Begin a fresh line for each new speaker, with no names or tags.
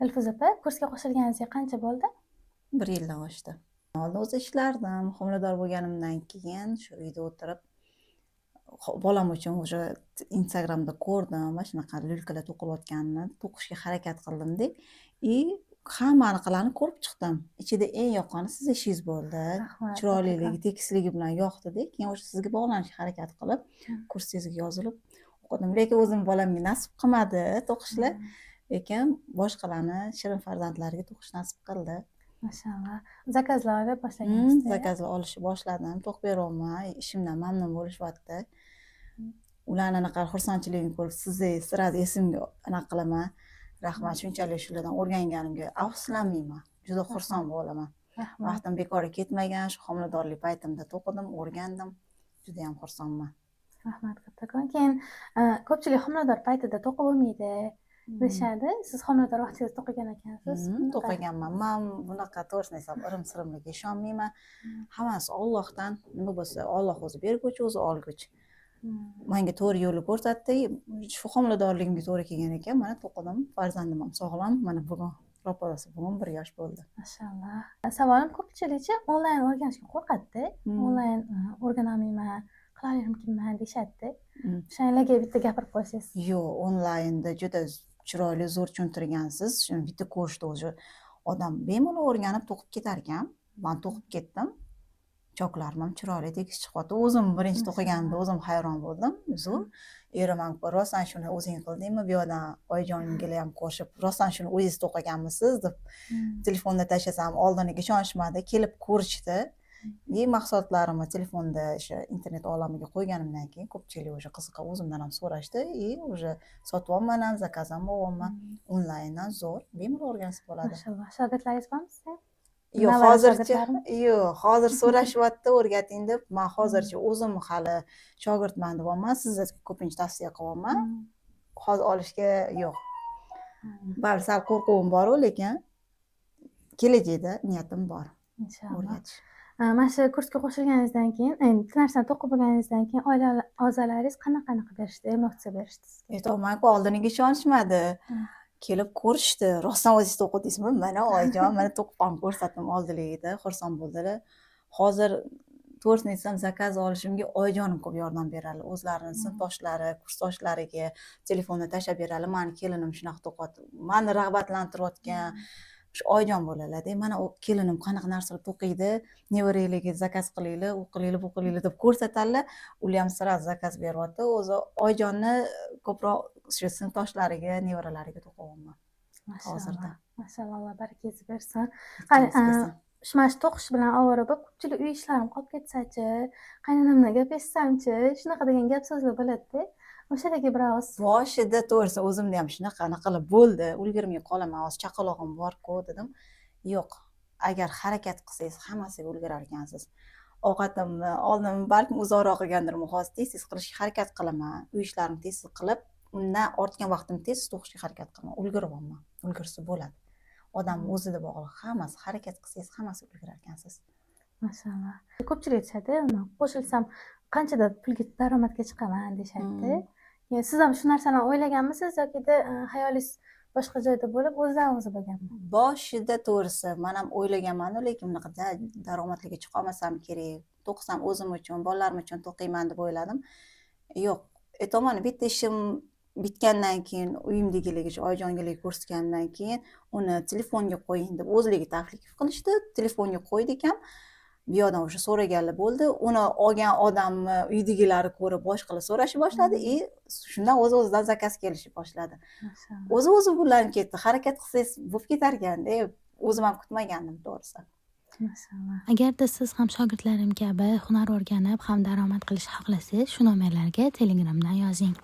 Dilfuza opa, kursga qo'shilganingizga qancha bo'ldi?
1 yildan oshdi. Oldin o'zi ishlardim. Homilador bo'lganimdan keyin shu uyda o'tirib, bolam uchun уже Instagramda ko'rdim, mana shunaqa lyulkalar to'qilayotganini to'qishga harakat qildim-da, и hammaniqilarni ko'rib chiqdim. Ichida eng yoqqani siz ishingiz bo'ldi.
Rahmat.
Chiroyliligi, tekisligi bilan yoqdi-da. Keyin o'sha sizga bog'lanishga harakat qilib, kursingizga yozilib o'qidim. Lekin o'zim bolamga nasib qilmadi to'qishlar. Lekin boshqalarni shirin farzandlariga to'qish nasib qildi.
Mashalloh. Zakazlar ola boshlagansiz.
Zakazlar olishni boshladim. To'qib beryapman. Ishimdan mamnun bo'lishyapti. Ularni anaqa xursandchiligini ko'rib, sizni sirasi esimga anaqa qilaman. Rahmat, shunchalik shulardan o'rganganimga afsuslanmayman. Juda xursand bo'laman.
Rahmat.
Vaqtim bekorga ketmagan. Shu homiladorlik paytimda to'qidim, o'rgandim. Juda ham xursandman.
Rahmat kattakon. Keyin ko'pchilik homilador paytida to'qib bo'lmaydi deyishadi. Siz homilador vaqtingizda to'qigan ekansiz.
To'qiganman. Men bunaqa to'g'risini aytsam, irim-sirimlarga ishonmayman. Hammasi Allohdan. Nima bo'lsa, Alloh o'zi berguvchi, o'zi olguvchi. Menga to'g'ri yo'lni ko'rsatdi. Shu homiladorligimga to'g'ri kelgan ekan. Mana to'qidim. Farzandim ham sog'lom. Mana bugun ro'parasi bugun 1 yosh bo'ldi.
Mashalloh. Savolim ko'pchilikcha onlayn o'rganishga qo'rqadi. Onlayn o'rganolmayman, qilaolmayman deyishadi. O'shalarga bitta gapirib qo'ysangiz.
Yo'q, onlaynda juda chiroyli, zo'r tushuntirgansiz. Shuni bitta ko'rishda o'zi odam bemalol o'rganib to'qib ketar ekan. Men to'qib ketdim. Choklarim ham chiroyli tekis chiqdi. O'zim birinchi to'qiganimda o'zim hayron bo'ldim. Zo'r. Erim ham rostdan shuni o'zing qildingmi? Bu yoqdan oyijoningilar ham qo'shib, rostdan shuni o'zingiz to'qiganmisiz deb telefonda tashlasam oldiniga ishonishmadi, kelib ko'rishdi. Mahsulotlarimni telefonda o'sha internet olamiga qo'yganimdan keyin ko'pchilik o'sha qiziqib o'zimdan ham so'rashdi. O'sha sotyapman ham, zakaz ham olyapman. Onlayndan zo'r, bemalol o'rgansa bo'ladi.
Mashalloh. Shogirdlaringiz bormi?
Yo'q, hozir so'rashyapti o'rgating deb. Men hozircha o'zim hali shogirdman deyapman. Sizni ko'pincha tavsiya qilyapman. Hozir olishga yo'q. Baribir sal qo'rquvim bor-ku, lekin kelajakda niyatim bor.
Inshaalloh.
O'rgatish.
Mana shu kursga qo'shilganingizdan keyin, bitta narsani to'qib bo'lganingizdan keyin oila a'zolaringiz qanaqa berishdi, motivatsiya berishdi sizga?
Aytolmayman-ku, oldiniga ishonishmadi. Kelib ko'rishdi. Rostdan o'zingiz to'qidingizmi? Mana oyijon, mana to'qib ham ko'rsatdim oldiligida. Xursand bo'ldilar. Hozir to'g'risini aytsam, zakaz olishimga oyijonim ko'p yordam beradi. O'zlarining sinfdoshlari, kursdoshlariga telefonda tashlab beradi. Meni kelinim shunaqa to'qiyapti. Meni rag'batlantirayotgan shu oyijon bo'ladi. Mana u kelinim qanaqa narsalar to'qiydi, nevaranglarga zakaz qilinglar, u qilinglar, bu qilinglar deb ko'rsatadilar. Ular ham sira zakaz beryapti. O'zi oyijonni ko'proq shu sinfdoshlariga, nevaralariga to'qiyapman. Hozirda.
Mashalloh, barakangiz bersin. Qani, mana shu to'qish bilan ovora bo'lib, ko'pchilik uy ishlarim qolib ketsa-chi, qaynonamga gaplashsamchi, shunaqa degan gap so'zlar bo'ladi-da. O'shalarga biroz
boshida to'g'risi o'zimda ham shunaqa qilib bo'ldi. Ulgurmay qolaman, hozir chaqalog'im bor-ku dedim. Yo'q, agar harakat qilsangiz hammasiga ulgurar ekansiz. Ovqatimni oldin balkim uzoqroq qilgandirman, hozir tez qilishga harakat qilaman. Uy ishlarimni tez qilib, undan ortgan vaqtimni tez to'qishga harakat qilaman. Ulguryapman. Ulgursa bo'ladi. Odam o'zida bog'liq. Hammasi harakat qilsangiz hammasiga ulgurar ekansiz.
Mashalloh. Ko'pchilik aytishadi, qo'shilsam qanchada pulga daromadga chiqaman deyishadi. Siz ham shu narsani o'ylaganmisiz yoki hayolingiz boshqa joyda bo'lib, o'zidan o'zi bo'lganmi?
Boshida to'g'risi men ham o'ylaganman, lekin bunaqa daromadga chiqa olmasam kerak. To'qisam o'zim uchun, bolalarim uchun to'qiyman deb o'yladim. Yo'q, aytaman, bitta ishim bitgandan keyin uyimdagilarga, shu oyijongalarga ko'rsatgandan keyin uni telefonga qo'ying deb o'zligi taklif qilishdi. Telefonga qo'ydik ham. Bu yoqdan o'sha so'raganlar bo'ldi. Uni olgan odamni uydagilari ko'rib boshqalar so'rashni boshladi. Shundan o'z-o'zidan zakaz kelishni boshladi. O'zi bulanib ketdi. Harakat qilsangiz bo'lib ketar ekan-da. O'zim ham kutmagandim to'g'risi.
Masallan. Agarda siz ham shogirdlarim kabi hunar o'rganib, ham daromad qilishni xohlasangiz, shu nomerlarga Telegramdan yozing.